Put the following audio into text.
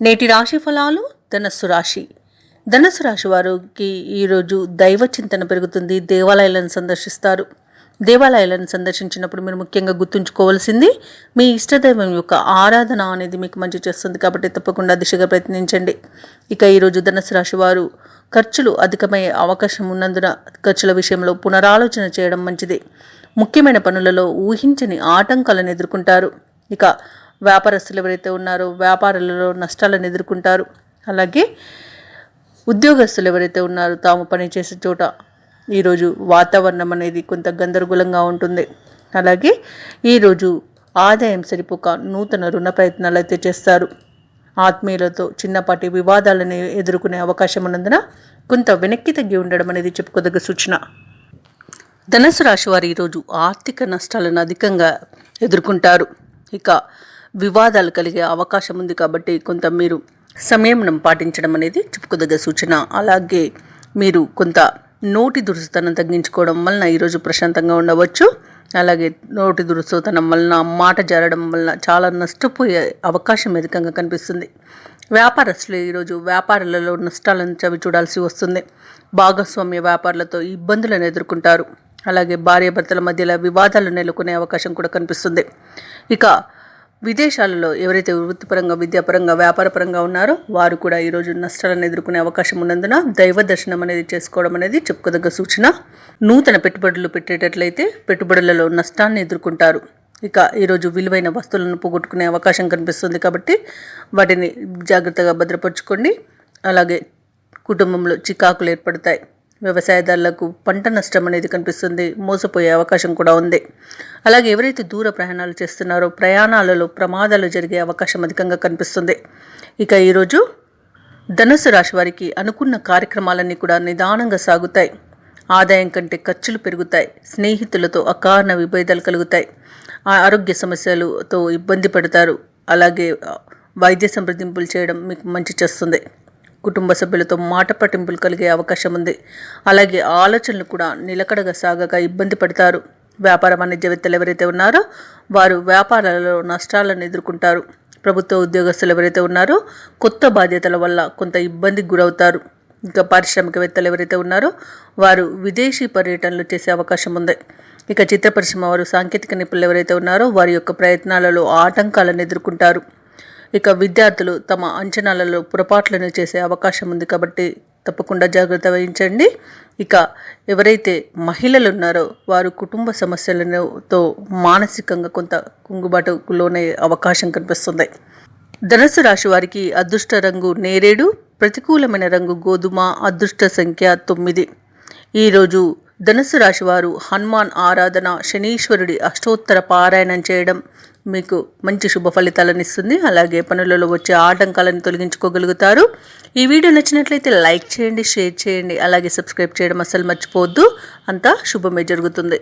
నేటి రాశి ఫలాలు. ధనస్సు రాశి. ధనస్సు రాశి వారికి ఈరోజు దైవ చింతన పెరుగుతుంది. దేవాలయాలను సందర్శిస్తారు. దేవాలయాలను సందర్శించినప్పుడు మీరు ముఖ్యంగా గుర్తుంచుకోవాల్సింది మీ ఇష్టదైవం యొక్క ఆరాధన అనేది మీకు మంచి చేస్తుంది కాబట్టి తప్పకుండా దిశగా ప్రయత్నించండి. ఇక ఈరోజు ధనస్సు రాశి వారు ఖర్చులు అధికమయ్యే అవకాశం ఉన్నందున ఖర్చుల విషయంలో పునరాలోచన చేయడం మంచిది. ముఖ్యమైన పనులలో ఊహించని ఆటంకాలను ఎదుర్కొంటారు. ఇక వ్యాపారస్తులు ఎవరైతే ఉన్నారో వ్యాపారాలలో నష్టాలను ఎదుర్కొంటారు. అలాగే ఉద్యోగస్తులు ఎవరైతే ఉన్నారో తాము పనిచేసే చోట ఈరోజు వాతావరణం అనేది కొంత గందరగోళంగా ఉంటుంది. అలాగే ఈరోజు ఆదాయం సరిపోక నూతన రుణ ప్రయత్నాలు అయితే చేస్తారు. ఆత్మీయులతో చిన్నపాటి వివాదాలను ఎదుర్కొనే అవకాశం ఉన్నందున కొంత వెనక్కి తగ్గి ఉండడం అనేది చెప్పుకోదగ్గ సూచన. ధనుసు రాశి వారు ఈరోజు ఆర్థిక నష్టాలను అధికంగా ఎదుర్కొంటారు. ఇక వివాదాలు కలిగే అవకాశం ఉంది కాబట్టి కొంత మీరు సంయమనం పాటించడం అనేది చెప్పుకోదగ్గ సూచన. అలాగే మీరు కొంత నోటి దురుసుతనం తగ్గించుకోవడం వలన ఈరోజు ప్రశాంతంగా ఉండవచ్చు. అలాగే నోటి దురుసుతనం వలన మాట జారడం వలన చాలా నష్టపోయే అవకాశం అధికంగా కనిపిస్తుంది. వ్యాపారస్తులు ఈరోజు వ్యాపారాలలో నష్టాలను చవి చూడాల్సి వస్తుంది. భాగస్వామ్య వ్యాపారులతో ఇబ్బందులను ఎదుర్కొంటారు. అలాగే భార్యాభర్తల మధ్యలో వివాదాలు నెలకొనే అవకాశం కూడా కనిపిస్తుంది. ఇక విదేశాలలో ఎవరైతే వృత్తిపరంగా విద్యాపరంగా వ్యాపారపరంగా ఉన్నారో వారు కూడా ఈరోజు నష్టాలను ఎదుర్కొనే అవకాశం ఉన్నందున దైవ దర్శనం అనేది చేసుకోవడం అనేది చెప్పుకోదగ్గ సూచన. నూతన పెట్టుబడులు పెట్టేటట్లయితే పెట్టుబడులలో నష్టాన్ని ఎదుర్కొంటారు. ఇక ఈరోజు విలువైన వస్తువులను పోగొట్టుకునే అవకాశం కనిపిస్తుంది కాబట్టి వాటిని జాగ్రత్తగా భద్రపరచుకోండి. అలాగే కుటుంబంలో చికాకులు ఏర్పడతాయి. వ్యవసాయదారులకు పంట నష్టం అనేది కనిపిస్తుంది. మోసపోయే అవకాశం కూడా ఉంది. అలాగే ఎవరైతే దూర ప్రయాణాలు చేస్తున్నారో ప్రయాణాలలో ప్రమాదాలు జరిగే అవకాశం అధికంగా కనిపిస్తుంది. ఇక ఈరోజు ధనుసు రాశి వారికి అనుకున్న కార్యక్రమాలన్నీ కూడా నిదానంగా సాగుతాయి. ఆదాయం కంటే ఖర్చులు పెరుగుతాయి. స్నేహితులతో అకారణ విభేదాలు కలుగుతాయి. ఆరోగ్య సమస్యలతో ఇబ్బంది పడతారు. అలాగే వైద్య సంప్రదింపులు చేయడం మీకు మంచి చేస్తుంది. కుటుంబ సభ్యులతో మాట పట్టింపులు కలిగే అవకాశం ఉంది. అలాగే ఆలోచనలు కూడా నిలకడగా సాగక ఇబ్బంది పడతారు. వ్యాపార వాణిజ్యవేత్తలు ఎవరైతే ఉన్నారో వారు వ్యాపారాలలో నష్టాలను ఎదుర్కొంటారు. ప్రభుత్వ ఉద్యోగస్తులు ఎవరైతే ఉన్నారో కొత్త బాధ్యతల వల్ల కొంత ఇబ్బందికి గురవుతారు. ఇంకా పారిశ్రామికవేత్తలు ఎవరైతే ఉన్నారో వారు విదేశీ పర్యటనలు చేసే అవకాశం ఉంది. ఇక చిత్ర పరిశ్రమ వారు సాంకేతిక నిపుణులు ఎవరైతే ఉన్నారో వారి యొక్క ప్రయత్నాలలో ఆటంకాలను ఎదుర్కొంటారు. ఇక విద్యార్థులు తమ అంచనాలలో పొరపాట్లను చేసే అవకాశం ఉంది కాబట్టి తప్పకుండా జాగ్రత్త వహించండి. ఇక ఎవరైతే మహిళలు ఉన్నారో వారు కుటుంబ సమస్యలతో మానసికంగా కొంత కుంగుబాటుకు లోనే అవకాశం కనిపిస్తుంది. ధనుసు రాశి వారికి అదృష్ట రంగు నేరేడు, ప్రతికూలమైన రంగు గోధుమ, అదృష్ట సంఖ్య 9. ఈరోజు ధనుసు రాశి వారు హనుమాన్ ఆరాధన, శనీశ్వరుడి అష్టోత్తర పారాయణం చేయడం మీకు మంచి శుభ ఫలితాలను ఇస్తుంది. అలాగే పనులలో వచ్చే ఆటంకాలను తొలగించుకోగలుగుతారు. ఈ వీడియో నచ్చినట్లయితే లైక్ చేయండి, షేర్ చేయండి, అలాగే సబ్స్క్రైబ్ చేయడం అస్సలు మర్చిపోవద్దు. అంతా శుభమే జరుగుతుంది.